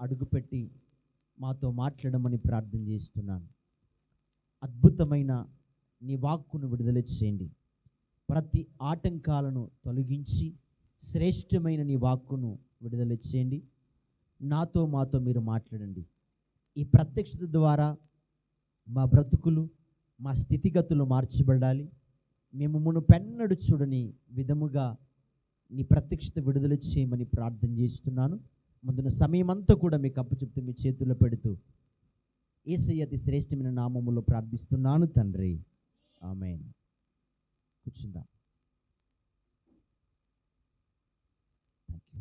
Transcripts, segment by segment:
అడుగుపెట్టి మాతో మాట్లాడమని ప్రార్థన చేస్తున్నాను. అద్భుతమైన నీ వాక్కును విడుదల చేయండి. ప్రతి ఆటంకాలను తొలగించి శ్రేష్టమైన నీ వాక్కును విడుదల చేయండి. మాతో మీరు మాట్లాడండి. ఈ ప్రత్యక్షత ద్వారా మా బ్రతుకులు, మా స్థితిగతులు మార్చబడాలి. మేము మునుపెన్నడు చూడని విధముగా నీ ప్రత్యక్షత విడుదల చేయమని ప్రార్థన చేస్తున్నాను. ముందున సమయం అంతా కూడా మీకు అప్పచెప్తూ మీ చేతుల్లో పెడుతూ యేసయ్య అతి శ్రేష్టమైన నామములో ప్రార్థిస్తున్నాను తండ్రి, ఆమేన్. కూర్చుందాం. Thank you.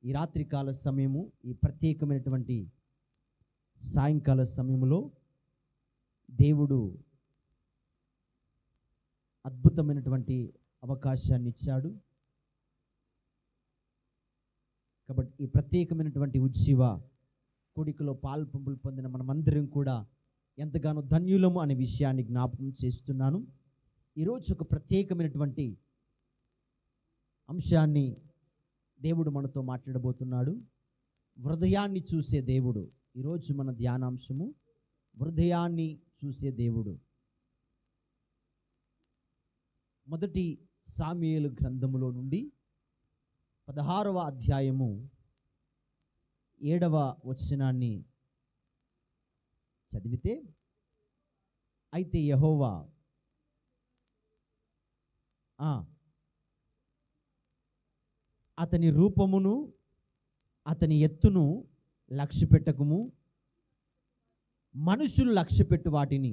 ఈ రాత్రికాల సమయము, ఈ ప్రత్యేకమైనటువంటి సాయంకాల సమయంలో దేవుడు అద్భుతమైనటువంటి అవకాశాన్ని ఇచ్చాడు. కాబట్టి ఈ ప్రత్యేకమైనటువంటి ఉజ్జీవ కోడికలో పాల్పంపులు పొందిన మనమందరం కూడా ఎంతగానో ధన్యులము అనే విషయాన్ని జ్ఞాపకం చేస్తున్నాను. ఈరోజు ఒక ప్రత్యేకమైనటువంటి అంశాన్ని దేవుడు మనతో మాట్లాడబోతున్నాడు. హృదయాన్ని చూసే దేవుడు. ఈరోజు మన ధ్యానాంశము హృదయాన్ని చూసే దేవుడు. మొదటి సామ్యుయేలు గ్రంథములో నుండి 16వ అధ్యాయము 7వ వచనాన్ని చదివితే, అయితే యెహోవా అతని రూపమును అతని ఎత్తును లక్ష్యపెట్టకుము, మనుషులు లక్ష్యపెట్టు వాటిని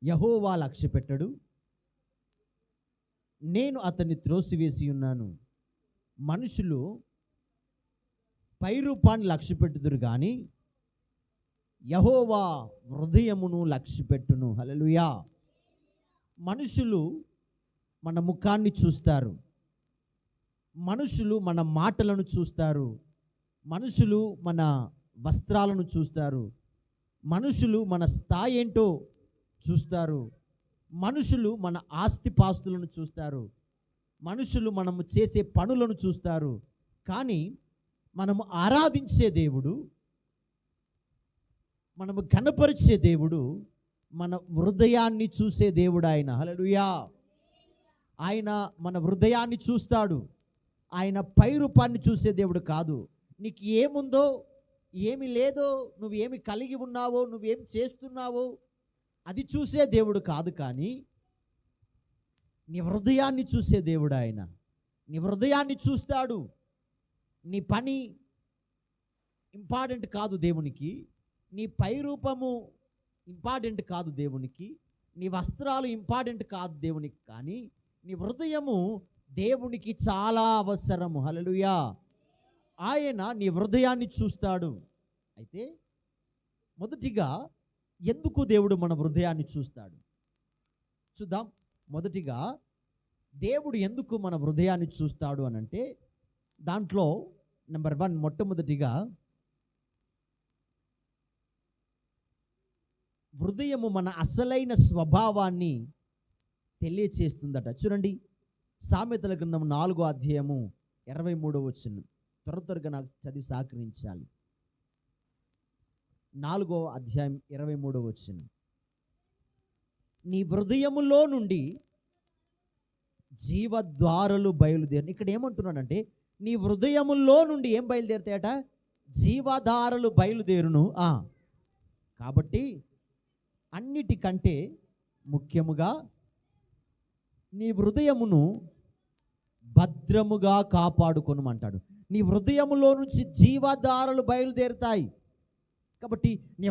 యెహోవా లక్ష్యపెట్టడు. నేను అతన్ని త్రోసివేసి ఉన్నాను. మనుషులు పైరూపాన్ని లక్ష్యపెట్టుదురు కానీ యెహోవా హృదయమును లక్ష్యపెట్టును. హల్లెలూయా. మనుషులు మన ముఖాన్ని చూస్తారు, మనుషులు మన మాటలను చూస్తారు, మనుషులు మన వస్త్రాలను చూస్తారు, మనుషులు మన స్థాయి ఏంటో చూస్తారు, మనుషులు మన ఆస్తిపాస్తులను చూస్తారు, మనుషులు మనము చేసే పనులను చూస్తారు. కానీ మనము ఆరాధించే దేవుడు, మనము ఘనపరిచే దేవుడు మన హృదయాన్ని చూసే దేవుడు ఆయన. హల్లెలూయా. ఆయన మన హృదయాన్ని చూస్తాడు. ఆయన పైరూపాన్ని చూసే దేవుడు కాదు. నీకు ఏముందో, ఏమి లేదో, నువ్వేమి కలిగి ఉన్నావో, నువ్వేం చేస్తున్నావో అది చూసే దేవుడు కాదు. కానీ నీ హృదయాన్ని చూసే దేవుడు ఆయన. నీ హృదయాన్ని చూస్తాడు. నీ పని ఇంపార్టెంట్ కాదు దేవునికి, నీ పైరూపము ఇంపార్టెంట్ కాదు దేవునికి, నీ వస్త్రాలు ఇంపార్టెంట్ కాదు దేవునికి, కానీ నీ హృదయము దేవునికి చాలా అవసరము. హల్లెలూయా. ఆయన నీ హృదయాన్ని చూస్తాడు. అయితే మొదటిగా ఎందుకు దేవుడు మన హృదయాన్ని చూస్తాడు చూద్దాం. మొదటిగా దేవుడు ఎందుకు మన హృదయాన్ని చూస్తాడు అని అంటే, దాంట్లో నెంబర్ 1, మొట్టమొదటిగా హృదయము మన అసలైన స్వభావాన్ని తెలియచేస్తుందట. చూడండి, సామెతల గ్రంథం 4వ అధ్యాయము 23వ వచనం. త్వరగా నాకు చదివి సహకరించాలి. 4వ అధ్యాయం 23వ వచనం. నీ హృదయములో నుండి జీవద్వారలు బయలుదేరు. ఇక్కడ ఏమంటున్నాడంటే, నీ హృదయములో నుండి ఏం బయలుదేరుతాయట? జీవధారలు బయలుదేరును. కాబట్టి అన్నిటికంటే ముఖ్యముగా నీ హృదయమును భద్రముగా కాపాడుకొనుమంటాడు. నీ హృదయములో నుంచి జీవధారలు బయలుదేరుతాయి. కాబట్టి నీ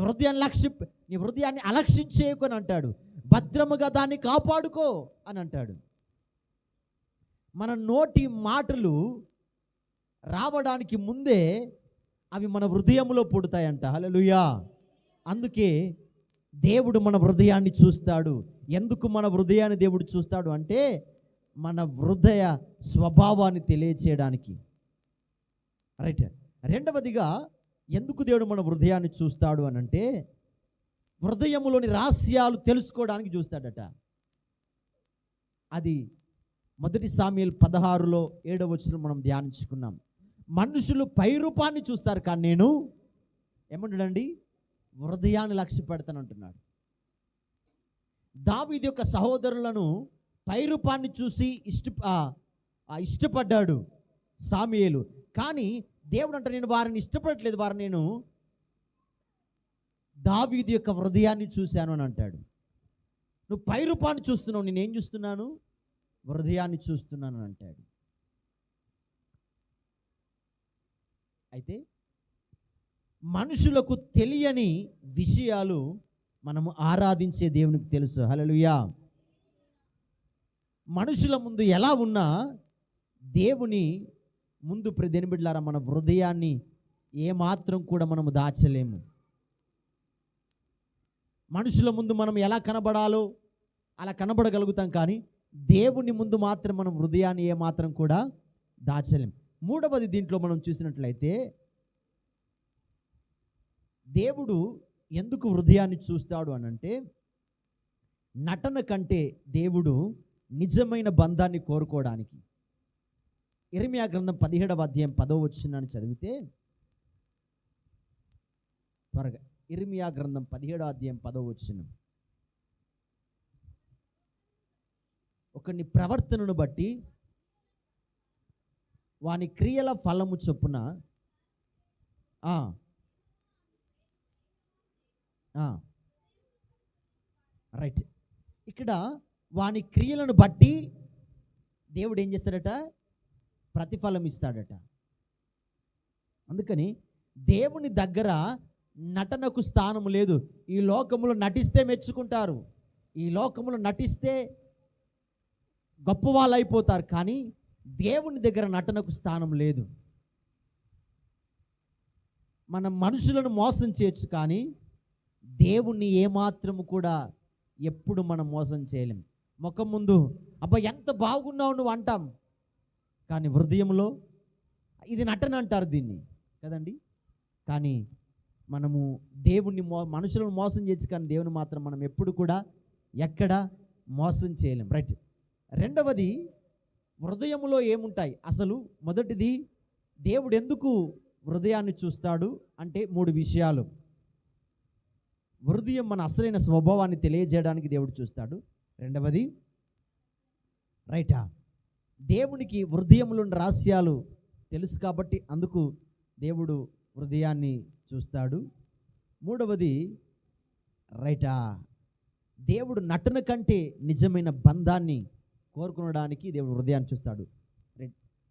హృదయాన్ని అలక్షించేయకొని అంటాడు. భద్రముగా దాన్ని కాపాడుకో అని అంటాడు. మన నోటి మాటలు రావడానికి ముందే అవి మన హృదయంలో పుడతాయంట. హల్లెలూయా. అందుకే దేవుడు మన హృదయాన్ని చూస్తాడు. ఎందుకు మన హృదయాన్ని దేవుడు చూస్తాడు అంటే, మన హృదయ స్వభావాన్ని తెలియచేయడానికి. రైట్. రెండవదిగా ఎందుకు దేవుడు మన హృదయాన్ని చూస్తాడు అని అంటే, హృదయములోని రహస్యాలు తెలుసుకోవడానికి చూస్తాడట. అది మొదటి సామ్యుయేలు 16లో 7వ వచనం మనం ధ్యానించుకున్నాం. మనుషులు పై రూపాన్ని చూస్తారు, కానీ నేను ఏమంటాడండి, హృదయాన్ని లక్ష్య పెడతానంటున్నాడు. దావీదు యొక్క సహోదరులను పై రూపాన్ని చూసి ఇష్టపడ్డాడు సాముయేలు. కానీ దేవుడు అంటే నేను వారిని ఇష్టపడట్లేదు, వారిని నేను దావీదు యొక్క హృదయాన్ని చూశాను అని అంటాడు. నువ్వు పై రూపాన్ని చూస్తున్నావు, నేనేం చూస్తున్నాను, హృదయాన్ని చూస్తున్నాను అని అంటాడు. అయితే మనుషులకు తెలియని విషయాలు మనము ఆరాధించే దేవునికి తెలుసు. హల్లెలూయా. మనుషుల ముందు ఎలా ఉన్నా దేవుని ముందు దేనిబిడ్లారా మన హృదయాన్ని ఏమాత్రం కూడా మనము దాచలేము. మనుషుల ముందు మనం ఎలా కనబడాలో అలా కనబడగలుగుతాం, కానీ దేవుని ముందు మాత్రం మనం హృదయాన్ని ఏమాత్రం కూడా దాచలేం. మూడవది దీంట్లో మనం చూసినట్లయితే దేవుడు ఎందుకు హృదయాన్ని చూస్తాడు అనంటే, నటన కంటే దేవుడు నిజమైన బంధాన్ని కోరుకోవడానికి. ఇర్మియా గ్రంథం 17వ అధ్యాయం 10వ వచనాన్ని చదివితే త్వరగా, ఇర్మియా గ్రంథం 17వ అధ్యాయం 10వ వచనం. ఒకని ప్రవర్తనను బట్టి వాని క్రియల ఫలము చొప్పున రైట్, ఇక్కడ వాని క్రియలను బట్టి దేవుడు ఏం చేస్తాడట, ప్రతిఫలం ఇస్తాడట. అందుకని దేవుని దగ్గర నటనకు స్థానం లేదు. ఈ లోకములో నటిస్తే మెచ్చుకుంటారు, ఈ లోకములో నటిస్తే గొప్ప వాళ్ళు అయిపోతారు, కానీ దేవుని దగ్గర నటనకు స్థానం లేదు. మనం మనుషులను మోసం చేయొచ్చు, కానీ దేవుణ్ణి ఏమాత్రము కూడా ఎప్పుడు మనం మోసం చేయలేం. ముఖం ముందు అబ్బా ఎంత బాగున్నావు నువ్వు అంటాం, కానీ హృదయంలో ఇది నటన అంటారు దీన్ని కదండి. కానీ మనము దేవుణ్ణి మనుషులను మోసం చేయొచ్చు, కానీ దేవుని మాత్రం మనం ఎప్పుడు కూడా ఎక్కడ మోసం చేయలేం. రైట్. రెండవది, హృదయంలో ఏముంటాయి అసలు. మొదటిది, దేవుడు ఎందుకు హృదయాన్ని చూస్తాడు అంటే 3 విషయాలు. హృదయం మన అసలైన స్వభావాన్ని తెలియజేయడానికి దేవుడు చూస్తాడు. రెండవది, రైటా, దేవునికి హృదయంలో ఉన్న రహస్యాలు తెలుసు కాబట్టి అందుకు దేవుడు హృదయాన్ని చూస్తాడు. మూడవది, రైటా, దేవుడు నటన కంటే నిజమైన బంధాన్ని కోరుకునడానికి దేవుడు హృదయాన్ని చూస్తాడు.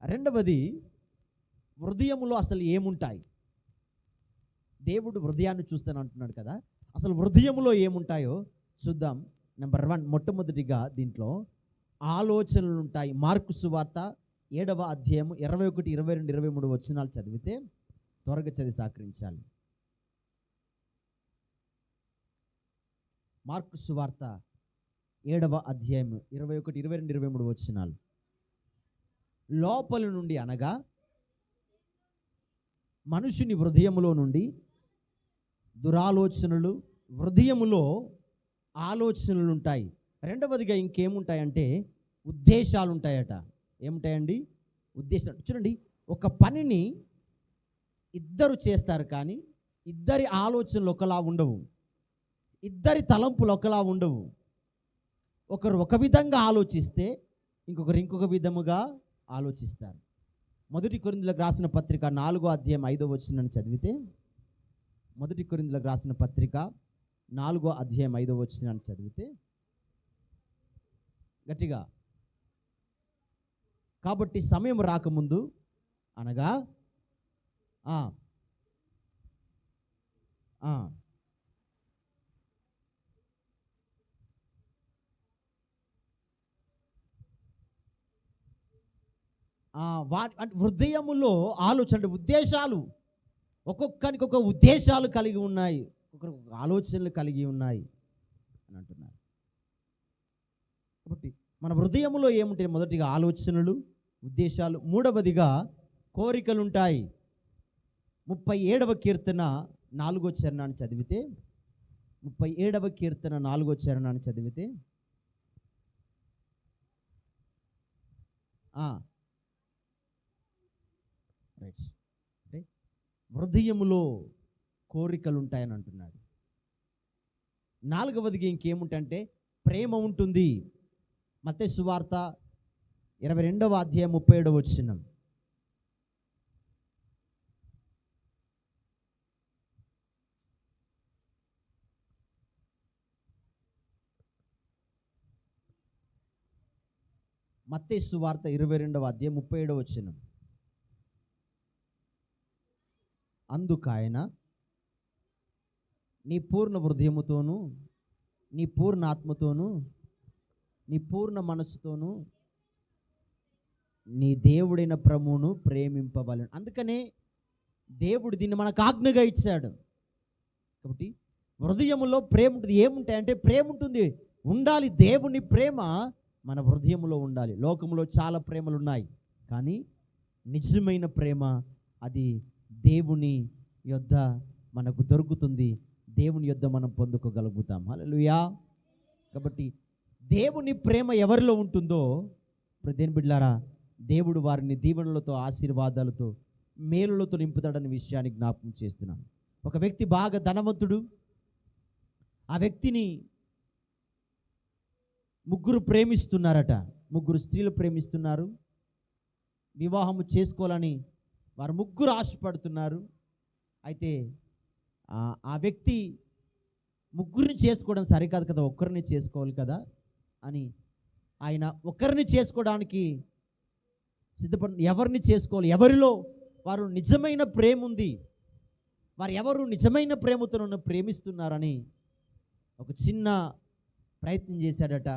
రెండవది, హృదయంలో అసలు ఏముంటాయి. దేవుడు హృదయాన్ని చూస్తాను అంటున్నాడు కదా, అసలు హృదయంలో ఏముంటాయో చూద్దాం. నెంబర్ 1, మొట్టమొదటిగా దీంట్లో ఆలోచనలు ఉంటాయి. మార్కు సువార్త 7వ అధ్యాయం 21, 22, 23 వచనాలు చదివితే త్వరగా చదివి సహకరించాలి. మార్కు సువార్త 7వ అధ్యాయం 21, 22, 23 వచనాలు. లోపల నుండి అనగా మనుషుని హృదయములో నుండి దురాలోచనలు, హృదయములో ఆలోచనలు ఉంటాయి. రెండవదిగా ఇంకేముంటాయంటే ఉద్దేశాలు ఉంటాయట. ఏముంటాయండి? ఉద్దేశాలు. చూడండి, ఒక పనిని ఇద్దరు చేస్తారు, కానీ ఇద్దరి ఆలోచనలు ఒకలా ఉండవు, ఇద్దరి తలంపులు ఒకలా ఉండవు. ఒకరు ఒక విధంగా ఆలోచిస్తే ఇంకొకరు ఇంకొక విధముగా ఆలోచిస్తారు. 1 కొరింథీయులకు రాసిన పత్రిక 4వ అధ్యాయం 5వ వచనాన్ని చదివితే, 1 కొరింథీయులకు రాసిన పత్రిక 4వ అధ్యాయం 5వ వచనాన్ని చదివితే గట్టిగా, కాబట్టి సమయం రాకముందు అనగా హృదయములో ఆలోచన, ఉద్దేశాలు, ఒక్కొక్కరికి ఒక ఉద్దేశాలు కలిగి ఉన్నాయి, ఒక్కొక్కరికి ఆలోచనలు కలిగి ఉన్నాయి అని అంటున్నారు. కాబట్టి మన హృదయంలో ఏముంటాయి? మొదటిగా ఆలోచనలు, ఉద్దేశాలు. మూడవదిగా కోరికలు ఉంటాయి. 37వ కీర్తన 4వ చరణాన్ని చదివితే, 37వ కీర్తన 4వ చరణాన్ని చదివితే, రైట్స్. అంటే హృదయములో కోరికలు ఉంటాయని అంటున్నాడు. నాలుగవదిగా ఇంకేముంటంటే ప్రేమ ఉంటుంది. మత్తయి సువార్త 22వ అధ్యాయం 37వ వచనం. మత్తయి సువార్త 22వ అధ్యాయం 37వ వచనం. అందుకాయన నీ పూర్ణ హృదయముతోనూ, నీ పూర్ణ ఆత్మతోనూ, నీ పూర్ణ మనసుతోనూ నీ దేవుడైన ప్రభువును ప్రేమింపవలెను. అందుకనే దేవుడు దీన్ని మనకు ఆజ్ఞగా ఇచ్చాడు. కాబట్టి హృదయములో ప్రేమ ఉంటుంది. ఏముంటాయంటే ప్రేమ ఉంటుంది, ఉండాలి. దేవుని ప్రేమ మన హృదయంలో ఉండాలి. లోకంలో చాలా ప్రేమలు ఉన్నాయి, కానీ నిజమైన ప్రేమ అది దేవుని యొద్ద మనకు దొరుకుతుంది. దేవుని యొద్ద మనం పొందుకోగలుగుతాం. హల్లెలూయా. కాబట్టి దేవుని ప్రేమ ఎవరిలో ఉంటుందో దేని బిడ్డలారా, దేవుడు వారిని దీవెనలతో, ఆశీర్వాదాలతో, మేలులతో నింపుతాడనే విషయాన్ని జ్ఞాపకం చేస్తున్నాను. ఒక వ్యక్తి బాగా ధనవంతుడు. ఆ వ్యక్తిని ముగ్గురు ప్రేమిస్తున్నారట. ముగ్గురు స్త్రీలు ప్రేమిస్తున్నారు. వివాహము చేసుకోవాలని వారు ముగ్గురు ఆశపడుతున్నారు. అయితే ఆ వ్యక్తి ముగ్గురిని చేసుకోవడం సరికాదు కదా, ఒక్కరిని చేసుకోవాలి కదా అని ఆయన ఒకరిని చేసుకోవడానికి ఎవరిని చేసుకోవాలి, ఎవరిలో వారు నిజమైన ప్రేమ ఉంది, వారు ఎవరు నిజమైన ప్రేమతో నన్ను ప్రేమిస్తున్నారని ఒక చిన్న ప్రయత్నం చేశాడట.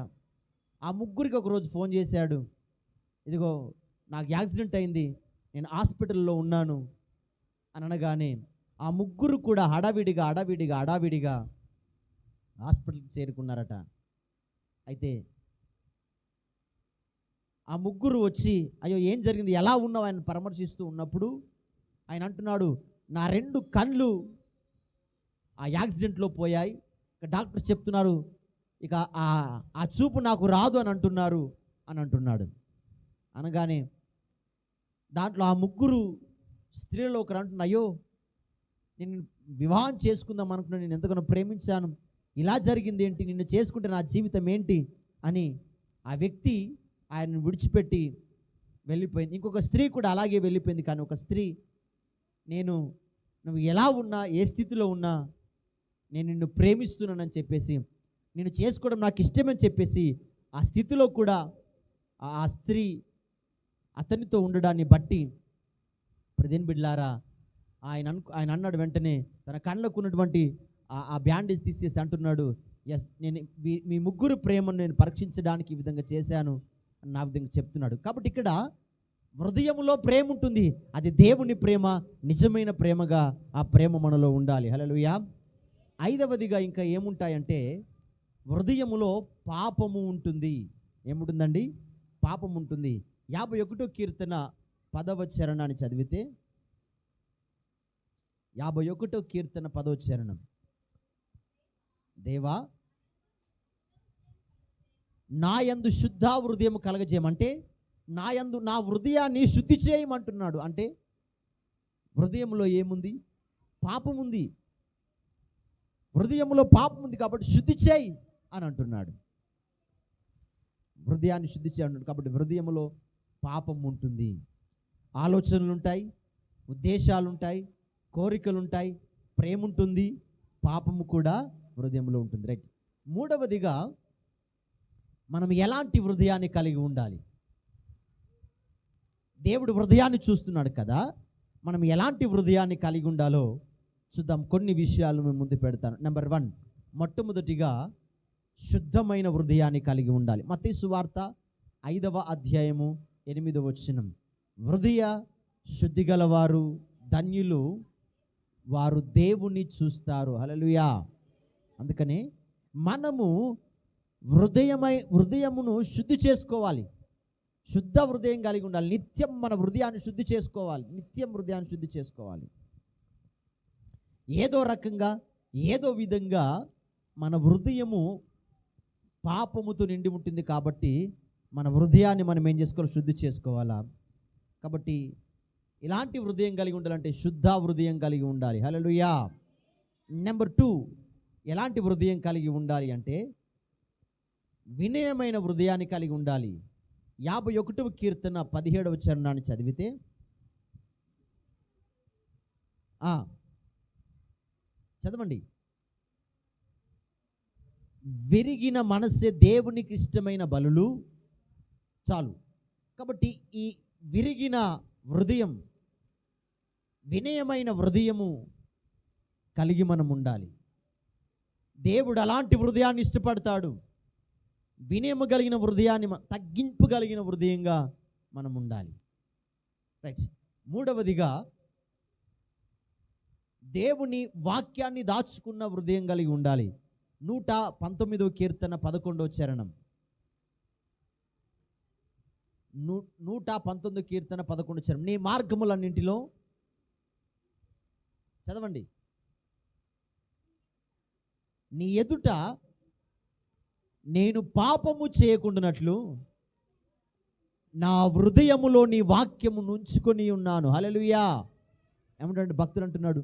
ఆ ముగ్గురికి ఒకరోజు ఫోన్ చేశాడు. ఇదిగో నాకు యాక్సిడెంట్ అయింది, నేను హాస్పిటల్లో ఉన్నాను అని అనగానే ఆ ముగ్గురు కూడా హడావిడిగా హాస్పిటల్కి చేరుకున్నారట. అయితే ఆ ముగ్గురు వచ్చి అయ్యో ఏం జరిగింది, ఎలా ఉన్నావు ఆయన పరామర్శిస్తూ ఉన్నప్పుడు ఆయన అంటున్నాడు, నా 2 కళ్ళు ఆ యాక్సిడెంట్లో పోయాయి. ఇక డాక్టర్స్ చెప్తున్నారు ఇక ఆ చూపు నాకు రాదు అని అంటున్నాడు. అనగానే దాంట్లో ఆ ముగ్గురు స్త్రీలలో ఒకరు అంటున్నా, అయ్యో నేను వివాహం చేసుకుందాం అనుకున్నాను, నేను ఎంతగానో ప్రేమించాను, ఇలా జరిగింది ఏంటి, నిన్ను చేసుకుంటే నా జీవితం ఏంటి అని ఆ వ్యక్తి ఆయన్ని విడిచిపెట్టి వెళ్ళిపోయింది. ఇంకొక స్త్రీ కూడా అలాగే వెళ్ళిపోయింది. కానీ ఒక స్త్రీ, నువ్వు ఎలా ఉన్నా, ఏ స్థితిలో ఉన్నా నేను నిన్ను ప్రేమిస్తున్నానని చెప్పేసి, నిన్ను చేసుకోవడం నాకు ఇష్టమని చెప్పేసి ఆ స్థితిలో కూడా ఆ స్త్రీ అతనితో ఉండడాన్ని బట్టి ప్రదేన్ బిడ్లారా ఆయన అన్నాడు, వెంటనే తన కళ్ళకు ఉన్నటువంటి ఆ బ్యాండేజ్ తీసేసి అంటున్నాడు, ఎస్ నేను మీ ముగ్గురు ప్రేమను నేను పరీక్షించడానికి ఈ విధంగా చేశాను అని నా విధంగా చెప్తున్నాడు. కాబట్టి ఇక్కడ హృదయంలో ప్రేమ ఉంటుంది, అది దేవుని ప్రేమ, నిజమైన ప్రేమగా ఆ ప్రేమ మనలో ఉండాలి. హల్లెలూయా. 5వదిగా ఇంకా ఏముంటాయంటే హృదయములో పాపము ఉంటుంది. ఏముంటుందండి? పాపం ఉంటుంది. 51వ కీర్తన 10వ చరణాన్ని చదివితే, 51వ కీర్తన 10వ చరణం, దేవా నా యందు శుద్ధ హృదయం కలగజేయమంటే నా హృదయాన్ని శుద్ధి చేయమంటున్నాడు. అంటే హృదయంలో ఏముంది? పాపం ఉంది. హృదయంలో పాపం ఉంది కాబట్టి శుద్ధి చేయి అని అంటున్నాడు. హృదయాన్ని శుద్ధి చేయండి కాబట్టి హృదయంలో పాపం ఉంటుంది. ఆలోచనలు ఉంటాయి, ఉద్దేశాలు ఉంటాయి, కోరికలు ఉంటాయి, ప్రేమ ఉంటుంది, పాపము కూడా హృదయంలో ఉంటుంది. రైట్. 3వదిగా మనం ఎలాంటి హృదయాన్ని కలిగి ఉండాలి? దేవుడు హృదయాన్ని చూస్తున్నాడు కదా, మనం ఎలాంటి హృదయాన్ని కలిగి ఉండాలో చూద్దాం. కొన్ని విషయాలు మేము ముందు పెడతాను. నెంబర్ 1, మొట్టమొదటిగా శుద్ధమైన హృదయాన్ని కలిగి ఉండాలి. మత్తయి సువార్త 5వ అధ్యాయము 8వ వచనం, హృదయ శుద్ధి గలవారు ధన్యులు, వారు దేవుని చూస్తారు. హల్లెలూయా. అందుకనే మనము హృదయమును శుద్ధి చేసుకోవాలి. శుద్ధ హృదయం కలిగి ఉండాలి. నిత్యం మన హృదయాన్ని శుద్ధి చేసుకోవాలి. నిత్యం హృదయాన్ని శుద్ధి చేసుకోవాలి. ఏదో రకంగా, ఏదో విధంగా మన హృదయము పాపముతో నిండి ఉంటుంది కాబట్టి మన హృదయాన్ని మనం ఏం చేసుకోవాలి? శుద్ధి చేసుకోవాలా. కాబట్టి ఇలాంటి హృదయం కలిగి ఉండాలంటే శుద్ధ హృదయం కలిగి ఉండాలి. హల్లెలూయా. నెంబర్ 2, ఎలాంటి హృదయం కలిగి ఉండాలి అంటే వినయమైన హృదయాన్ని కలిగి ఉండాలి. 51వ కీర్తన 17వ చరణాన్ని చదివితే చదవండి. విరిగిన మనస్సే దేవునికి ఇష్టమైన బలులు చాలు. కాబట్టి ఈ విరిగిన హృదయం, వినయమైన హృదయము కలిగి మనం ఉండాలి. దేవుడు అలాంటి హృదయాన్ని ఇష్టపడతాడు. వినయము కలిగిన హృదయాన్ని, తగ్గింపు కలిగిన హృదయంగా మనం ఉండాలి. రైట్. 3వదిగా దేవుని వాక్యాన్ని దాచుకున్న హృదయం కలిగి ఉండాలి. 119వ కీర్తన 11వ చరణం. 119 కీర్తన 11వ చరణం. నీ మార్గములన్నింటిలో, చదవండి, నీ ఎదుట నేను పాపము చేయకుండానట్లు నా హృదయములో నీ వాక్యము నుంచుకొని ఉన్నాను. హల్లెలూయా. ఏమంటే భక్తుడు అంటున్నాడు,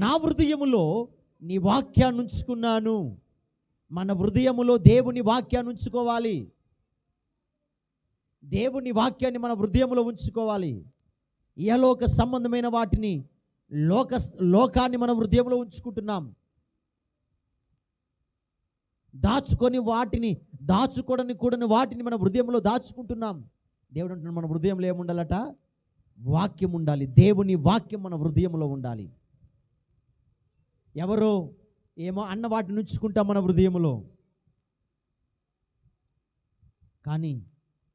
నా హృదయములో నీ వాక్యాన్ని ఉంచుకున్నాను. మన హృదయములో దేవుని వాక్యాన్ని ఉంచుకోవాలి. దేవుని వాక్యాన్ని మన హృదయంలో ఉంచుకోవాలి. ఇహలోక సంబంధమైన వాటిని, లోకాన్ని మన హృదయంలో ఉంచుకుంటున్నాం. దాచుకోవడానికి వాటిని మన హృదయంలో దాచుకుంటున్నాం. దేవుడు అంటున్నాడు, మన హృదయంలో ఏముండాలట? వాక్యం ఉండాలి. దేవుని వాక్యం మన హృదయంలో ఉండాలి. ఎవరో ఏమో అన్న వాటిని ఉంచుకుంటాం మన హృదయంలో, కానీ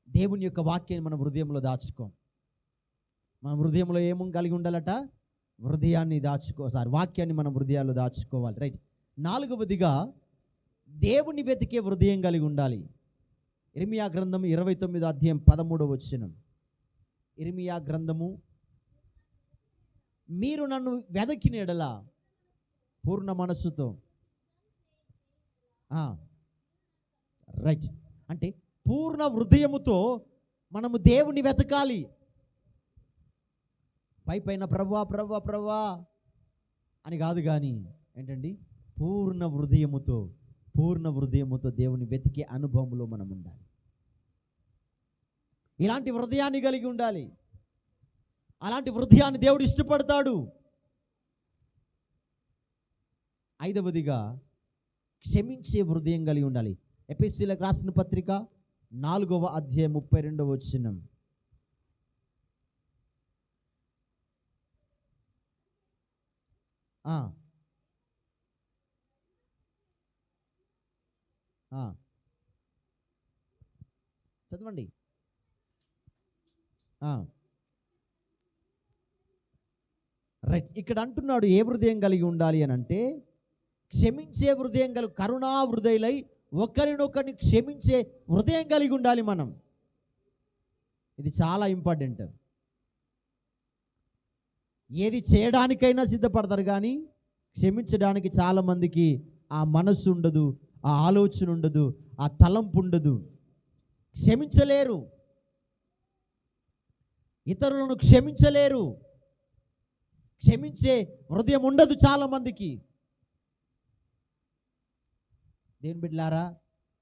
దేవుని యొక్క వాక్యాన్ని మన హృదయంలో దాచుకోం. మన హృదయంలో ఏమో కలిగి ఉండాలట? హృదయాన్ని వాక్యాన్ని మన హృదయాల్లో దాచుకోవాలి. రైట్. 4వదిగా దేవుని వెతికే హృదయం కలిగి ఉండాలి. ఇర్మియా గ్రంథము 29వ అధ్యాయం 13వ వచనం. ఇర్మియా గ్రంథము, మీరు నన్ను వెదకిన ఎడల పూర్ణ మనస్సుతో. రైట్. అంటే పూర్ణ హృదయముతో మనము దేవుని వెతకాలి. పైన ప్రభువా ప్రభువా ప్రభువా అని కాదు, కానీ ఏంటండి, పూర్ణ హృదయముతో దేవుని వెతికే అనుభవంలో మనం ఉండాలి. ఇలాంటి హృదయాన్ని కలిగి ఉండాలి. అలాంటి హృదయాన్ని దేవుడు ఇష్టపడతాడు. 5వదిగా క్షమించే హృదయం కలిగి ఉండాలి. ఎఫెసీయులకు రాసిన పత్రిక 4వ అధ్యాయం 32వ వచనం. చదవండి. రైట్. ఇక్కడ అంటున్నాడు ఏ హృదయం కలిగి ఉండాలి అని అంటే, క్షమించే హృదయం కలిగి, కరుణా హృదయులై ఒకరినొకరిని క్షమించే హృదయం కలిగి ఉండాలి మనం. ఇది చాలా ఇంపార్టెంట్. ఏది చేయడానికైనా సిద్ధపడతారు, కానీ క్షమించడానికి చాలామందికి ఆ మనస్సు ఉండదు, ఆ ఆలోచన ఉండదు, ఆ తలంపు ఉండదు. క్షమించలేరు, ఇతరులను క్షమించలేరు. క్షమించే హృదయం ఉండదు చాలామందికి. దేవుని బిడ్డలారా,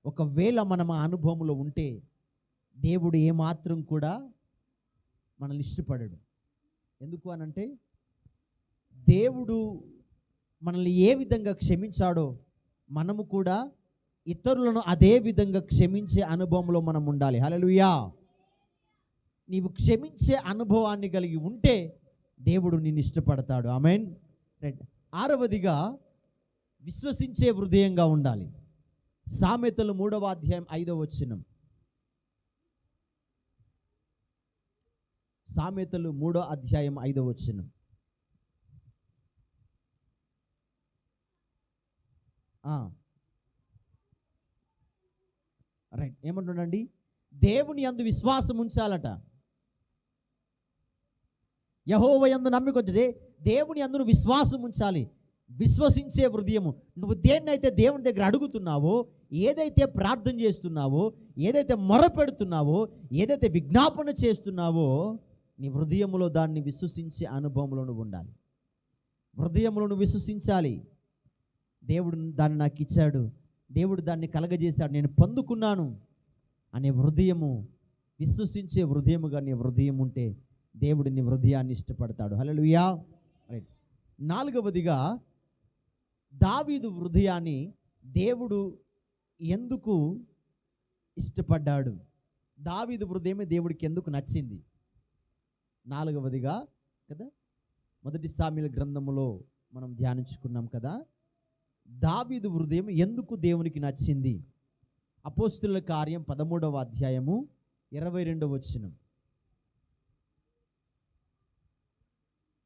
ఒకవేళ మనం ఆ అనుభవంలో ఉంటే దేవుడు ఏమాత్రం కూడా మనల్ని ఇష్టపడడు. ఎందుకు అనంటే, దేవుడు మనల్ని ఏ విధంగా క్షమించాడో మనము కూడా ఇతరులను అదే విధంగా క్షమించే అనుభవంలో మనం ఉండాలి. హల్లెలూయా. నీవు క్షమించే అనుభవాన్ని కలిగి ఉంటే దేవుడు నిన్ను ఇష్టపడతాడు. ఆమేన్. రైట్. 6వదిగా విశ్వసించే హృదయంగా ఉండాలి. సామెతలు 3వ అధ్యాయం 5వ వచనం. సామెతలు 3వ అధ్యాయం 5వ వచనం. రైట్. ఏమంటుండండి? దేవుని యందు విశ్వాసం ఉంచాలట. యెహోవా యందు నమ్మిక ఉంచితే దేవుని యందు విశ్వాసం ఉంచాలి. విశ్వసించే హృదయము. నువ్వు దేన్నైతే దేవుని దగ్గర అడుగుతున్నావో, ఏదైతే ప్రార్థన చేస్తున్నావో, ఏదైతే మొరపెడుతున్నావో, ఏదైతే విజ్ఞాపన చేస్తున్నావో, నీ హృదయంలో దాన్ని విశ్వసించే అనుభవంలో నువ్వు ఉండాలి. హృదయంలో నువ్వు విశ్వసించాలి. దేవుడు దాన్ని నాకు ఇచ్చాడు, దేవుడు దాన్ని కలగజేశాడు, నేను పొందుకున్నాను అనే హృదయము, విశ్వసించే హృదయముగా నీ హృదయం ఉంటే దేవుడు నీ హృదయాన్ని ఇష్టపడతాడు. హల్లెలూయా. రైట్. 4వదిగా దావీదు హృదయాన్ని దేవుడు ఎందుకు ఇష్టపడ్డాడు? దావీదు హృదయమే దేవుడికి ఎందుకు నచ్చింది? 4వదిగా కదా, 1 సామ్యుయేలు గ్రంథములో మనం ధ్యానించుకున్నాం కదా, దావీదు హృదయం ఎందుకు దేవునికి నచ్చింది? అపోస్తుల కార్యం 13వ అధ్యాయము 22వ వచనం.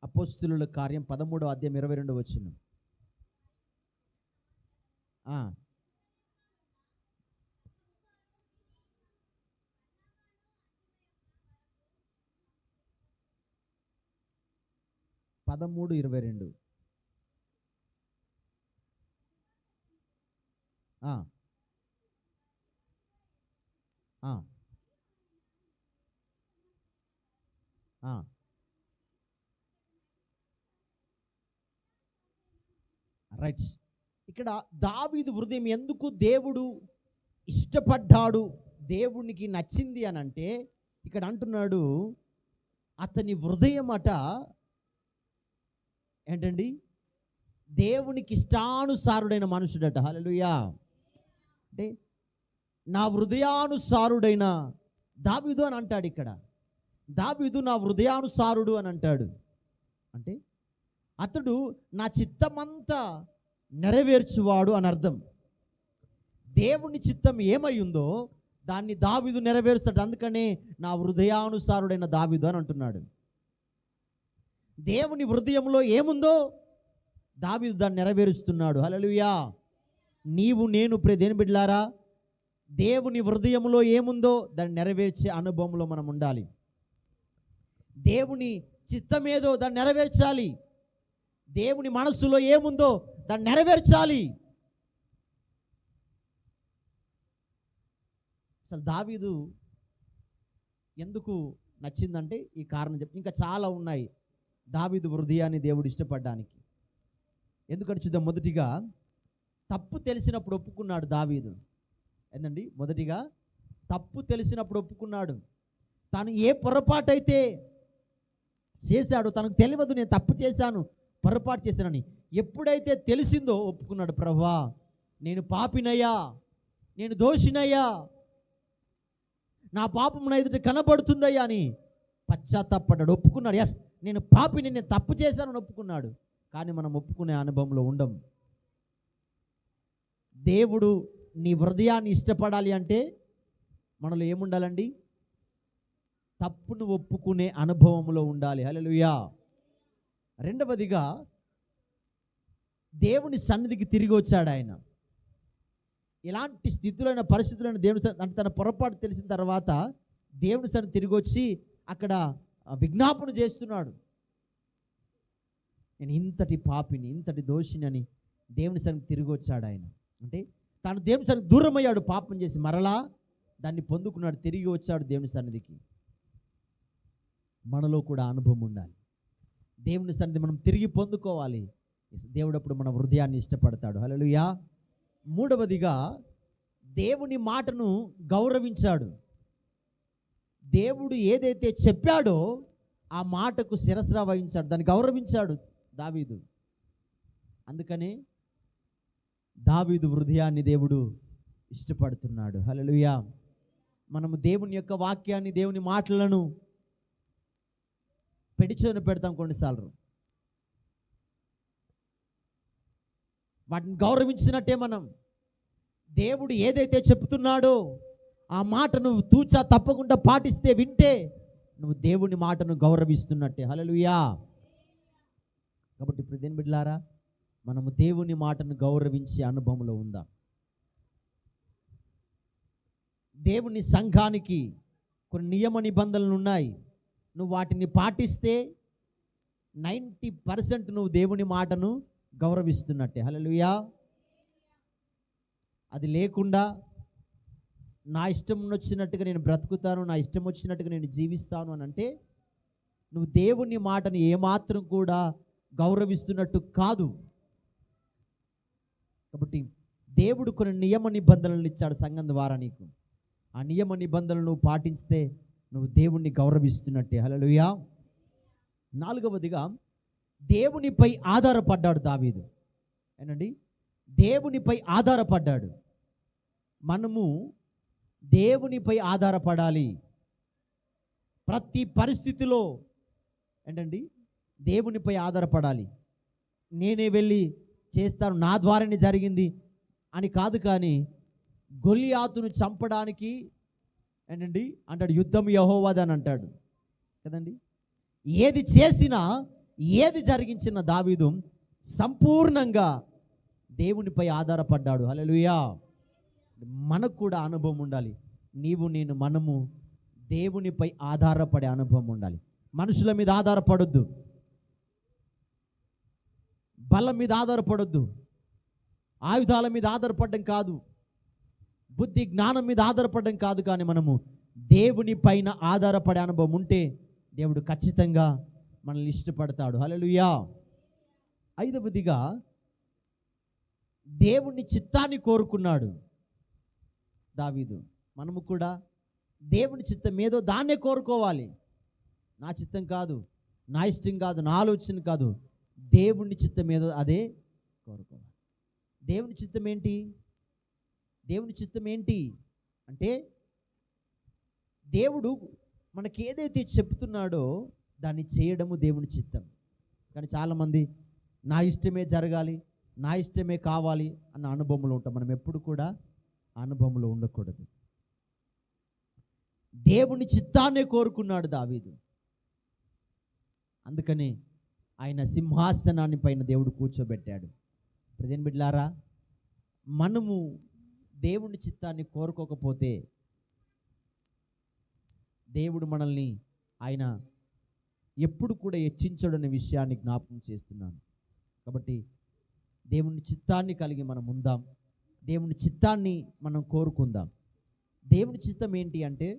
అపోస్తుల కార్యం 13వ అధ్యాయం 22వ వచనం. పదమూడు 22. రైట్. ఇక్కడ దావీదు హృదయం ఎందుకు దేవుడు ఇష్టపడ్డాడు, దేవునికి నచ్చింది అని అంటే, ఇక్కడ అంటున్నాడు అతని హృదయం అట ఏంటండి, దేవునికి ఇష్టానుసారుడైన మనుషుడట. హల్లెలూయా. అంటే నా హృదయానుసారుడైన దావీదు అని అంటాడు. ఇక్కడ దావీదు నా హృదయానుసారుడు అని అంటాడు. అంటే అతడు నా చిత్తమంతా నెరవేర్చువాడు అని అర్థం. దేవుని చిత్తం ఏమై ఉందో దాన్ని దావీదు నెరవేరుస్తాడు. అందుకనే నా హృదయానుసారుడైన దావీదు అని అంటున్నాడు. దేవుని హృదయంలో ఏముందో దావీదు దాన్ని నెరవేరుస్తున్నాడు. హల్లెలూయా. నీవు నేను దేని బిడ్డలారా, దేవుని హృదయంలో ఏముందో దాన్ని నెరవేర్చే అనుభవంలో మనం ఉండాలి. దేవుని చిత్తమేదో దాన్ని నెరవేర్చాలి. దేవుని మనస్సులో ఏముందో దాన్ని నెరవేర్చాలి. అసలు దావీదు ఎందుకు నచ్చిందంటే ఈ కారణం చెప్పి, ఇంకా చాలా ఉన్నాయి దావీదు హృదయాన్ని దేవుడు ఇష్టపడడానికి. ఎందుకంటే చూద్దాం. మొదటిగా తప్పు తెలిసినప్పుడు ఒప్పుకున్నాడు దావీదు. ఏందండి? మొదటిగా తప్పు తెలిసినప్పుడు ఒప్పుకున్నాడు. తాను ఏ పొరపాటు అయితే చేశాడో తనకు తెలియదు, నేను తప్పు చేశాను, పొరపాటు చేశానని. ఎప్పుడైతే తెలిసిందో ఒప్పుకున్నాడు. ప్రభువా, నేను పాపినయ్యా, నేను దోషినయ్యా, నా పాపం నా ఎదుట కనబడుతుందయ్యా అని పశ్చాత్తాపడ్డాడు, ఒప్పుకున్నాడు. ఎస్, నేను పాపిని, నేను తప్పు చేశానని ఒప్పుకున్నాడు. కానీ మనం ఒప్పుకునే అనుభవంలో ఉండం. దేవుడు నీ హృదయాన్ని ఇష్టపడాలి అంటే మనలో ఏముండాలండి? తప్పును ఒప్పుకునే అనుభవంలో ఉండాలి. హల్లెలూయా. రెండవదిగా దేవుని సన్నిధికి తిరిగి వచ్చాడు ఆయన. ఇలాంటి స్థితులైన పరిస్థితులైన దేవుని అంటే తన పొరపాటు తెలిసిన తర్వాత దేవుని సన్నిధి తిరిగి వచ్చి అక్కడ విజ్ఞాపన చేస్తున్నాడు. నేను ఇంతటి పాపిని, ఇంతటి దోషిని అని దేవుని సన్నిధికి తిరిగి వచ్చాడు ఆయన. అంటే తాను దేవుని సన్నిధికి దూరం అయ్యాడు, పాపం చేసి మరలా దాన్ని పొందుకున్నాడు, తిరిగి వచ్చాడు దేవుని సన్నిధికి. మనలో కూడా అనుభవం ఉండాలి. దేవుని సన్నిధి మనం తిరిగి పొందుకోవాలి. దేవుడు అప్పుడు మన హృదయాన్ని ఇష్టపడతాడు. హల్లెలూయా. మూడవదిగా దేవుని మాటను గౌరవించాడు. దేవుడు ఏదైతే చెప్పాడో ఆ మాటకు శిరస్సు వహించాడు, దాన్ని గౌరవించాడు దావీదు. అందుకనే దావీదు హృదయాన్ని దేవుడు ఇష్టపడుతున్నాడు. హల్లెలూయా. మనము దేవుని యొక్క వాక్యాన్ని, దేవుని మాటలను పెడిచోని పెడతాం కొన్నిసార్లు. వాటిని గౌరవించినట్టే మనం దేవుడు ఏదైతే చెప్తున్నాడో ఆ మాట నువ్వు తూచా తప్పకుండా పాటిస్తే, వింటే నువ్వు దేవుని మాటను గౌరవిస్తున్నట్టే. హల్లెలూయా. కాబట్టి ఇప్పుడు దేని బిడ్డలారా, మనము దేవుని మాటను గౌరవించే అనుభవంలో ఉందాం. దేవుని సంఘానికి కొన్ని నియమ నిబంధనలు ఉన్నాయి. నువ్వు వాటిని పాటిస్తే 90% నువ్వు దేవుని మాటను గౌరవిస్తున్నట్టే. హల్లెలూయా. అది లేకుండా నా ఇష్టం వచ్చినట్టుగా నేను బ్రతుకుతాను, నా ఇష్టం వచ్చినట్టుగా నేను జీవిస్తాను అని అంటే నువ్వు దేవుని మాటని ఏమాత్రం కూడా గౌరవిస్తున్నట్టు కాదు. కాబట్టి దేవుడు కొన్ని నియమ నిబంధనలు ఇచ్చాడు సంఘం ద్వారా నీకు. ఆ నియమ నిబంధనలు నువ్వు పాటిస్తే నువ్వు దేవుణ్ణి గౌరవిస్తున్నట్టే. హల్లెలూయా. 4వదిగా దేవునిపై ఆధారపడ్డాడు దావీదు. ఏనండి, దేవునిపై ఆధారపడ్డాడు. మనము దేవునిపై ఆధారపడాలి ప్రతి పరిస్థితిలో. ఏంటండి, దేవునిపై ఆధారపడాలి. నేనే వెళ్ళి చేస్తాను, నా ద్వారానే జరిగింది అని కాదు. కానీ గొలియాతును చంపడానికి ఏంటండి అంటాడు, యుద్ధం యెహోవాది అని అంటాడు కదండి. ఏది చేసినా, ఏది జరిగించిన దావీదు సంపూర్ణంగా దేవునిపై ఆధారపడ్డాడు. హల్లెలూయా. మనకు కూడా అనుభవం ఉండాలి. నీవు, నేను, మనము దేవునిపై ఆధారపడే అనుభవం ఉండాలి. మనుషుల మీద ఆధారపడొద్దు, బలం మీద ఆధారపడొద్దు, ఆయుధాల మీద ఆధారపడడం కాదు, బుద్ధి జ్ఞానం మీద ఆధారపడడం కాదు. కానీ మనము దేవుని పైన ఆధారపడే అనుభవం ఉంటే దేవుడు ఖచ్చితంగా మనల్ని ఇష్టపడతాడు. హల్లెలూయా. 5వదిగా దేవుని చిత్తాన్ని కోరుకున్నాడు దావీదు. మనము కూడా దేవుని చిత్తం ఏదో దాన్నే కోరుకోవాలి. నా చిత్తం కాదు, నా ఇష్టం కాదు, నా ఆలోచన కాదు, దేవుని చిత్తం ఏదో అదే కోరుకోవాలి. దేవుని చిత్తం ఏంటి? దేవుని చిత్తం ఏంటి అంటే, దేవుడు మనకి ఏదైతే చెప్తున్నాడో దాన్ని చేయడము దేవుని చిత్తం. కానీ చాలామంది నా ఇష్టమే జరగాలి, నా ఇష్టమే కావాలి అన్న అనుభవంలో ఉంటాం. మనం ఎప్పుడు కూడా అనుభవంలో ఉండకూడదు. దేవుని చిత్తాన్నే కోరుకున్నాడు దావీదు. అందుకని ఆయన సింహాసనాన్ని పైన దేవుడు కూర్చోబెట్టాడు. ప్రదేన్ బిడ్లారా, మనము దేవుని చిత్తాన్ని కోరుకోకపోతే దేవుడు మనల్ని ఆయన ఎప్పుడు కూడా హెచ్చించడనే విషయాన్ని జ్ఞాపకం చేస్తున్నాను. కాబట్టి దేవుని చిత్తాన్ని కలిగి మనం ఉందాం, దేవుని చిత్తాన్ని మనం కోరుకుందాం. దేవుని చిత్తం ఏంటి అంటే,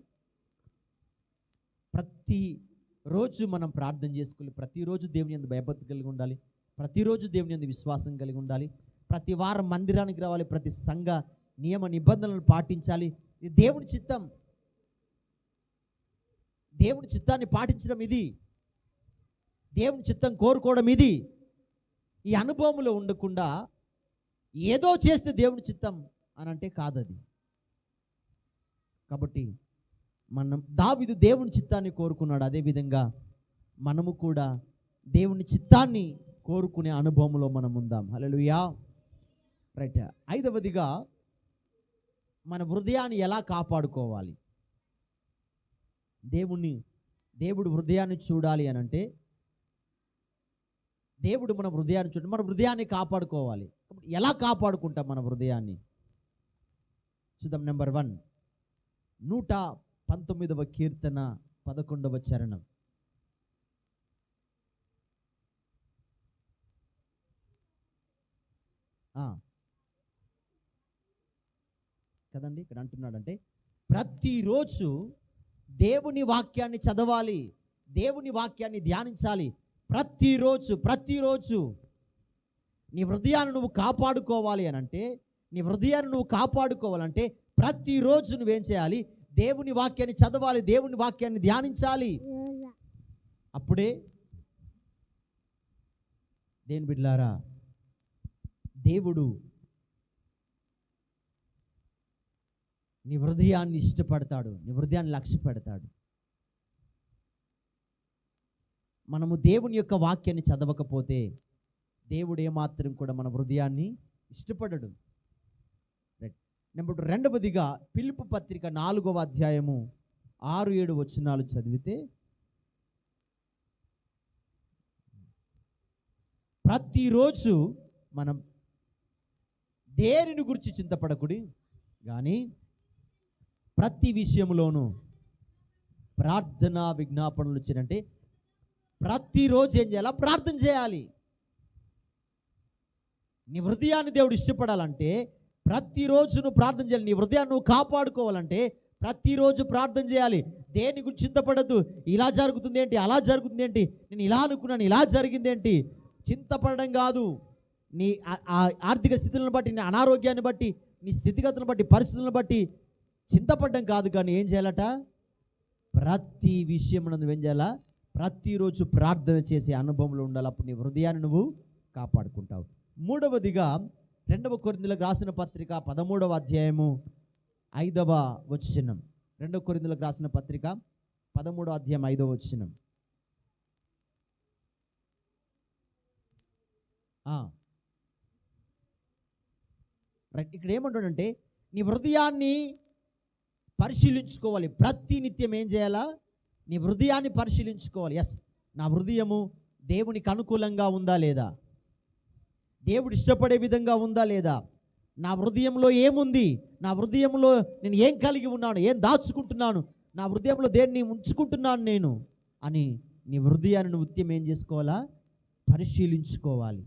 ప్రతిరోజు మనం ప్రార్థన చేసుకోవాలి, ప్రతిరోజు దేవుని యందు భయభక్తి కలిగి ఉండాలి, ప్రతిరోజు దేవుని యందు విశ్వాసం కలిగి ఉండాలి, ప్రతి వారం మందిరానికి రావాలి, ప్రతి సంఘ నియమ నిబంధనలు పాటించాలి. ఇది దేవుని చిత్తం. దేవుని చిత్తాన్ని పాటించడం ఇది, దేవుని చిత్తం కోరుకోవడం ఇది. ఈ అనుభవంలో ఉండకుండా ఏదో చేస్తే దేవుని చిత్తం అని అంటే కాదది. కాబట్టి దావీదు దేవుని చిత్తాన్ని కోరుకున్నాడు. అదేవిధంగా మనము కూడా దేవుని చిత్తాన్ని కోరుకునే అనుభవంలో మనం ఉందాం. హల్లెలూయా. రైట్. 5వదిగా మన హృదయాన్ని ఎలా కాపాడుకోవాలి? దేవుడు హృదయాన్ని చూడాలి అని అంటే, దేవుడు మన హృదయాన్ని చూడాలి, మన హృదయాన్ని కాపాడుకోవాలి. ఎలా కాపాడుకుంటాం మన హృదయాన్ని? చూద్దాం. నెంబర్ 1, 119వ కీర్తన 11వ చరణం. కదండి, ఇక్కడ అంటున్నాడంటే ప్రతిరోజు దేవుని వాక్యాన్ని చదవాలి, దేవుని వాక్యాన్ని ధ్యానించాలి. ప్రతిరోజు నీ హృదయాన్ని నువ్వు కాపాడుకోవాలి అని అంటే, నీ హృదయాన్ని నువ్వు కాపాడుకోవాలంటే ప్రతిరోజు నువ్వేం చేయాలి? దేవుని వాక్యాన్ని చదవాలి, దేవుని వాక్యాన్ని ధ్యానించాలి. అప్పుడే దేని బిడ్డలారా, దేవుడు నీ హృదయాన్ని ఇష్టపడతాడు, నీ హృదయాన్ని లక్ష్య పెడతాడు. మనము దేవుని యొక్క వాక్యాన్ని చదవకపోతే దేవుడు ఏమాత్రం కూడా మన హృదయాన్ని ఇష్టపడడు. నెంబర్ 2వదిగా ఫిలిప్పీ పత్రిక 4వ అధ్యాయము 6-7 వచనాలు చదివితే, ప్రతిరోజు మనం దేనిని గురించి చింతపడకుడి కానీ ప్రతి విషయంలోనూ ప్రార్థన విజ్ఞాపనలు చేయనంటే ప్రతిరోజు ఏం చేయాలి? ప్రార్థన చేయాలి. నీ హృదయాన్ని దేవుడు ఇష్టపడాలంటే ప్రతిరోజు నువ్వు ప్రార్థన చేయాలి. నీ హృదయాన్ని నువ్వు కాపాడుకోవాలంటే ప్రతిరోజు ప్రార్థన చేయాలి. దేని గురించి చింతపడద్దు. ఇలా జరుగుతుంది ఏంటి, అలా జరుగుతుంది ఏంటి, నేను ఇలా అనుకున్నాను, ఇలా జరిగింది ఏంటి, చింతపడడం కాదు. నీ ఆర్థిక స్థితులను బట్టి, నీ అనారోగ్యాన్ని బట్టి, నీ స్థితిగతులను బట్టి, పరిస్థితులను బట్టి చింతపడడం కాదు. కానీ ఏం చేయాలట, ప్రతి విషయం నువ్వేం చేయాలా, ప్రతిరోజు ప్రార్థన చేసే అనుభవంలో ఉండాలి. అప్పుడు నీ హృదయాన్ని నువ్వు కాపాడుకుంటావు. మూడవదిగా 2 కొరింథీయులకు రాసిన పత్రిక 13వ అధ్యాయము 5వ వచనం. 2 కొరింథీయులకు రాసిన పత్రిక 13వ అధ్యాయం 5వ వచనం. రైట్. ఇక్కడ ఏమంటాడంటే నీ హృదయాన్ని పరిశీలించుకోవాలి. ప్రతి నిత్యం ఏం చేయాలా, నీ హృదయాన్ని పరిశీలించుకోవాలి. ఎస్, నా హృదయము దేవునికి అనుకూలంగా ఉందా లేదా, దేవుడు ఇష్టపడే విధంగా ఉందా లేదా, నా హృదయంలో ఏముంది, నా హృదయంలో నేను ఏం కలిగి ఉన్నాను, ఏం దాచుకుంటున్నాను, నా హృదయంలో దేన్ని ఉంచుకుంటున్నాను నేను అని నీ హృదయాన్ని నువ్వు నిత్యం ఏం చేసుకోవాలా, పరిశీలించుకోవాలి.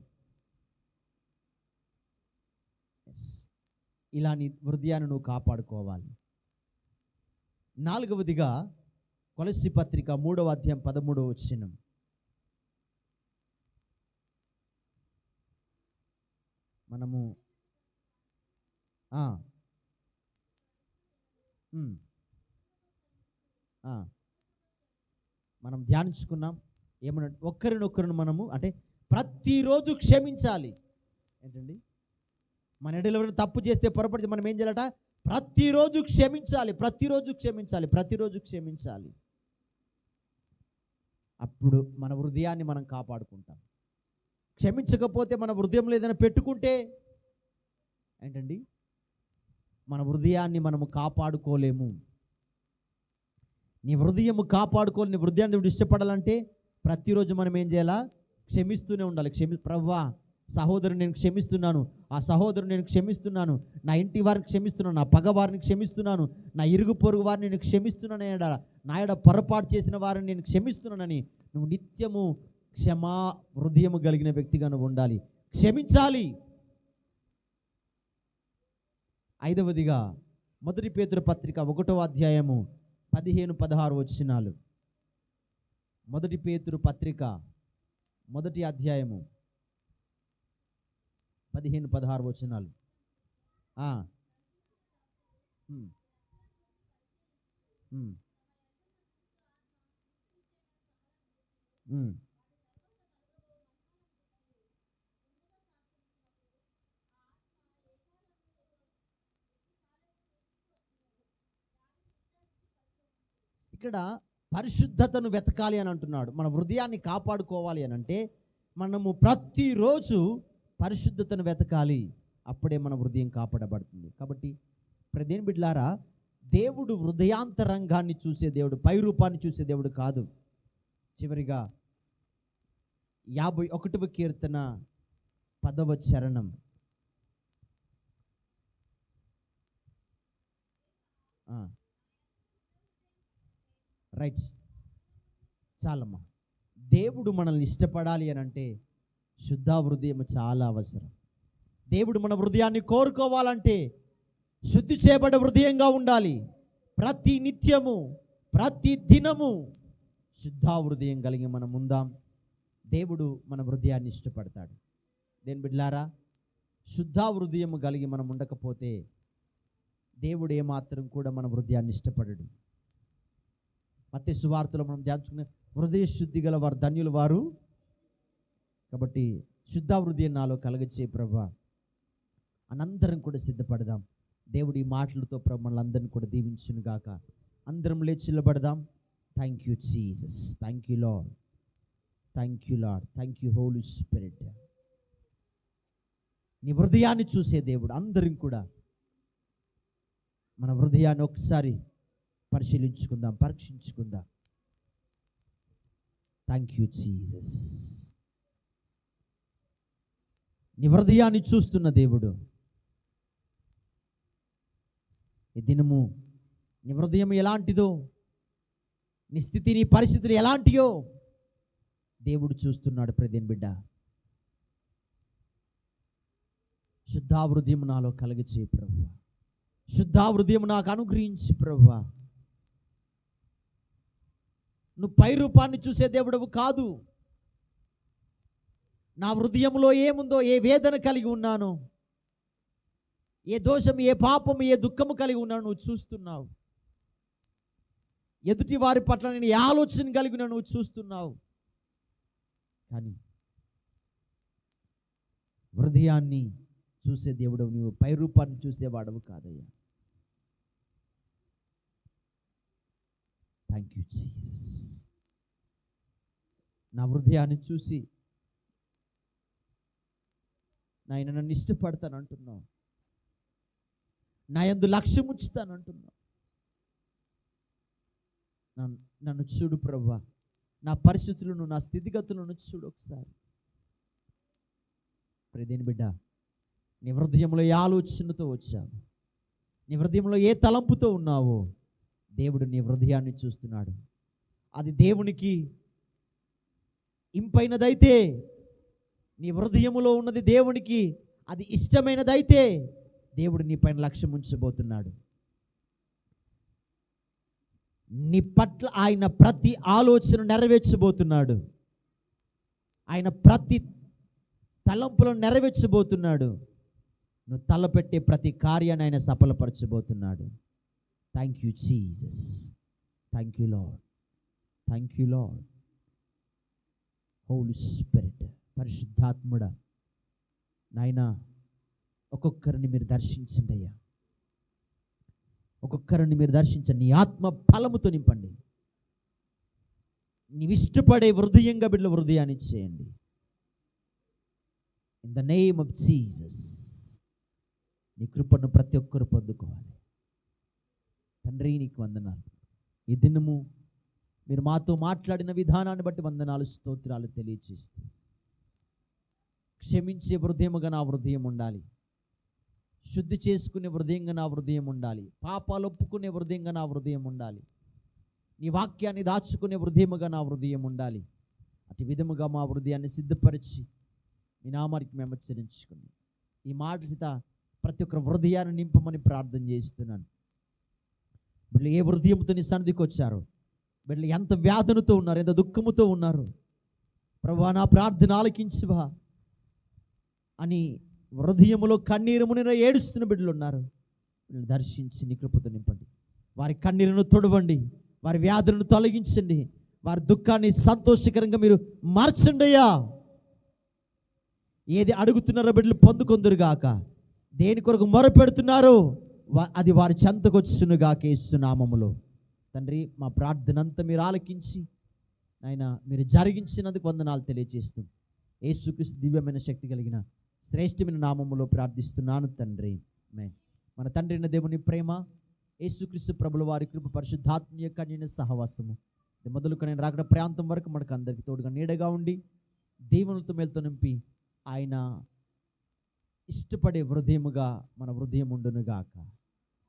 ఇలా నీ హృదయాన్ని నువ్వు కాపాడుకోవాలి. 4వదిగా కొలస్సీ పత్రిక 3వ అధ్యాయం 13వ వచనం. మనము మనం ధ్యానించుకున్నాం. ఏమన్నా ఒక్కరినొక్కరిని మనము అంటే ప్రతిరోజు క్షమించాలి. ఏంటండి, మన ఎడల ఎవరైనా తప్పు చేస్తే పొరపడితే మనం ఏం చేయాలట, ప్రతిరోజు క్షమించాలి, ప్రతిరోజు క్షమించాలి, ప్రతిరోజు క్షమించాలి. అప్పుడు మన హృదయాన్ని మనం కాపాడుకుంటాం. క్షమించకపోతే మన హృదయంలో ఏదైనా పెట్టుకుంటే ఏంటండి, మన హృదయాన్ని మనము కాపాడుకోలేము. నీ హృదయము కాపాడుకోవాలి. నీ హృదయాన్ని దేవుడు ఇష్టపడాలంటే ప్రతిరోజు మనం ఏం చేయాలా, క్షమిస్తూనే ఉండాలి. ప్రభువా, సహోదరుని నేను క్షమిస్తున్నాను, ఆ సహోదరుని నేను క్షమిస్తున్నాను, నా ఇంటి వారిని క్షమిస్తున్నాను, నా పగవారిని క్షమిస్తున్నాను, నా ఇరుగు పొరుగు వారిని నేను క్షమిస్తున్నాను, నా ఎడ పొరపాటు చేసిన వారిని నేను క్షమిస్తున్నానని నువ్వు నిత్యము క్షమా హృదయము కలిగిన వ్యక్తిగా నువ్వు ఉండాలి. క్షమించాలి. 5వదిగా 1 పేతురు పత్రిక 1వ అధ్యాయము 15-16 వచనాలు. 1 పేతురు పత్రిక 1వ అధ్యాయము 15-16 వచనాలు. ఇక్కడ పరిశుద్ధతను వెతకాలి అని అంటున్నాడు. మన హృదయాన్ని కాపాడుకోవాలి అని అంటే మనము ప్రతిరోజు పరిశుద్ధతను వెతకాలి. అప్పుడే మన హృదయం కాపాడబడుతుంది. కాబట్టి ప్రదేని బిడ్డలారా, దేవుడు హృదయాంతరంగాన్ని చూసే దేవుడు, పై రూపాన్ని చూసే దేవుడు కాదు. చివరిగా 51వ కీర్తన 10వ చరణం. రైట్, చాలమ్మా. దేవుడు మనల్ని ఇష్టపడాలి అని అంటే శుద్ధ హృదయం చాలా అవసరం. దేవుడు మన హృదయాన్ని కోరుకోవాలంటే శుద్ధి చేయబడ్డ హృదయంగా ఉండాలి. ప్రతి నిత్యము, ప్రతి దినము శుద్ధ హృదయం కలిగి మనం ఉందాం. దేవుడు మన హృదయాన్ని ఇష్టపడతాడు. దేని బిడ్డలారా, శుద్ధ హృదయం కలిగి మనం ఉండకపోతే దేవుడు ఏమాత్రం కూడా మన హృదయాన్ని ఇష్టపడడు. మత్తయి సువార్తలో మనం ధ్యానించుకునే హృదయ శుద్ధి గల వారు ధన్యులు వారు. కాబట్టి శుద్ధ హృదయం నాలో కలగచే ప్రభువా, అనందరం కూడా సిద్ధపడదాం. దేవుడి మాటలతో ప్రభు మనలందరినీ కూడా దీవించును గాక. అందరం లేచి నిలబడదాం. Thank you Jesus, thank you lord, thank you lord, thank you holy spirit. నీ హృదయాన్ని చూసే దేవుడు. అందరం కూడా మన హృదయాన్ని ఒకసారి పరిశీలించుకుందాం, పరీక్షించుకుందాం. Thank you Jesus. నీ హృదయాన్ని చూస్తున్న దేవుడు, ఈ దినము నీ హృదయం ఎలాంటిదో, నీ స్థితి, నీ పరిస్థితులు ఎలాంటియో దేవుడు చూస్తున్నాడు. ప్రదేని బిడ్డ, శుద్ధ హృదయం నాలో కలగచే ప్రభువా. శుద్ధ హృదయం నాకు అనుగ్రహించి ప్రభువా. నువ్వు పై రూపాన్ని చూసే దేవుడవు కాదు. నా హృదయంలో ఏముందో, ఏ వేదన కలిగి ఉన్నానో, ఏ దోషం, ఏ పాపం, ఏ దుఃఖము కలిగి ఉన్నాను నువ్వు చూస్తున్నావు. ఎదుటి వారి పట్ల నేను ఏ ఆలోచన కలిగిన నువ్వు చూస్తున్నావు. కానీ హృదయాన్ని చూసే దేవుడవు నువ్వు, పై రూపాన్ని చూసేవాడవు కాదయ్యా. Thank you Jesus. నా హృదయాన్ని చూసి నాయన నన్ను ఇష్టపడతానంటున్నావు, నా యందు లక్ష్యం ఉంచుతానంటున్నావు. నన్ను చూడు ప్రభువా, నా పరిస్థితులను, నా స్థితిగతులను చూడు ఒకసారి. ప్రియదేని బిడ్డ, నీ హృదయంలో ఏ ఆలోచనతో వచ్చావు, నీ హృదయంలో ఏ తలంపుతో ఉన్నావో దేవుడు నీ హృదయాన్ని చూస్తున్నాడు. అది దేవునికి ఇంపైనదైతే, నీ హృదయములో ఉన్నది దేవునికి అది ఇష్టమైనదైతే దేవుడు నీ పైన లక్ష్యం ఉంచబోతున్నాడు. నీ పట్ల ఆయన ప్రతి ఆలోచన నెరవేర్చబోతున్నాడు. ఆయన ప్రతి తలంపులను నెరవేర్చబోతున్నాడు. నువ్వు తలపెట్టే ప్రతి కార్యాన్ని ఆయన సఫలపరచబోతున్నాడు. Thank you Jesus. Thank you lord. Thank you lord. Holy spirit, పరిశుద్ధాత్ముడా నాయనా, ఒక్కొక్కరిని మీరు దర్శించండి అయ్యా. ఒక్కొక్కరిని మీరు దర్శించండి. నీ ఆత్మ ఫలముతో నింపండి. నీవు ఇష్టపడే హృదయంగా బిడ్డల హృదయాన్ని చేయండి. In the name of Jesus. నీ కృపను ప్రతి ఒక్కరు పొందుకోవాలి. తండ్రి నీకు వందనాలు. ఈ దినము మీరు మాతో మాట్లాడిన విధానాన్ని బట్టి వందనాలు, స్తోత్రాలు తెలియజేస్తూ, క్షమించే హృదయముగా నా హృదయం ఉండాలి, శుద్ధి చేసుకునే హృదయంగా నా హృదయం ఉండాలి, పాపాలు ఒప్పుకునే హృదయంగా నా హృదయం ఉండాలి, నీ వాక్యాన్ని దాచుకునే హృదయముగా నా హృదయం ఉండాలి. అటు విధముగా మా హృదయాన్ని సిద్ధపరిచి మీ నామానికి మేము హెచ్చరించుకుని ఈ మాట చేత ప్రతి ఒక్కరు హృదయాన్ని నింపమని ప్రార్థన చేస్తున్నాను. వీళ్ళు ఏ హృదయంతో నీ సన్నిధికి వచ్చారో, వీళ్ళు ఎంత వ్యాధులతో ఉన్నారు, ఎంత దుఃఖముతో ఉన్నారు, ప్రభువా నా ప్రార్థన ఆలకించువా అని హృదయములో కన్నీరుమున ఏడుస్తున్న బిడ్డలు ఉన్నారు. వీళ్ళని దర్శించి నీ కృపతో నింపండి. వారి కన్నీరును తొడవండి, వారి వ్యాధులను తొలగించండి, వారి దుఃఖాన్ని సంతోషకరంగా మీరు మార్చండి అయ్యా. ఏది అడుగుతున్నారో బిడ్డలు పొందుకొందురుగాక, దేని కొరకు మొరపెడుతున్నారో అది వారి చెంతకొచ్చునుగాక యేసు నామములో. తండ్రి, మా ప్రార్థన అంతా మీరు ఆలకించి నాయన మీరు జరిగించినందుకు వందనాలు తెలియజేస్తూ యేసుక్రీస్తు దివ్యమైన శక్తి కలిగిన శ్రేష్టమైన నామములో ప్రార్థిస్తున్నాను తండ్రి. మన తండ్రి అయిన దేవుని ప్రేమ, యేసుక్రీస్తు ప్రభుల వారి కృప, పరిశుద్ధాత్మ యొక్క అన్యోన్య సహవాసము మొదలుకొని నేను రాకడ ప్రాంతం వరకు మనకు అందరికీ తోడుగా నీడగా ఉండి దీవెనలతో మేలుతో నింపి ఆయన ఇష్టపడే హృదయముగా మన హృదయం ఉండునుగాక.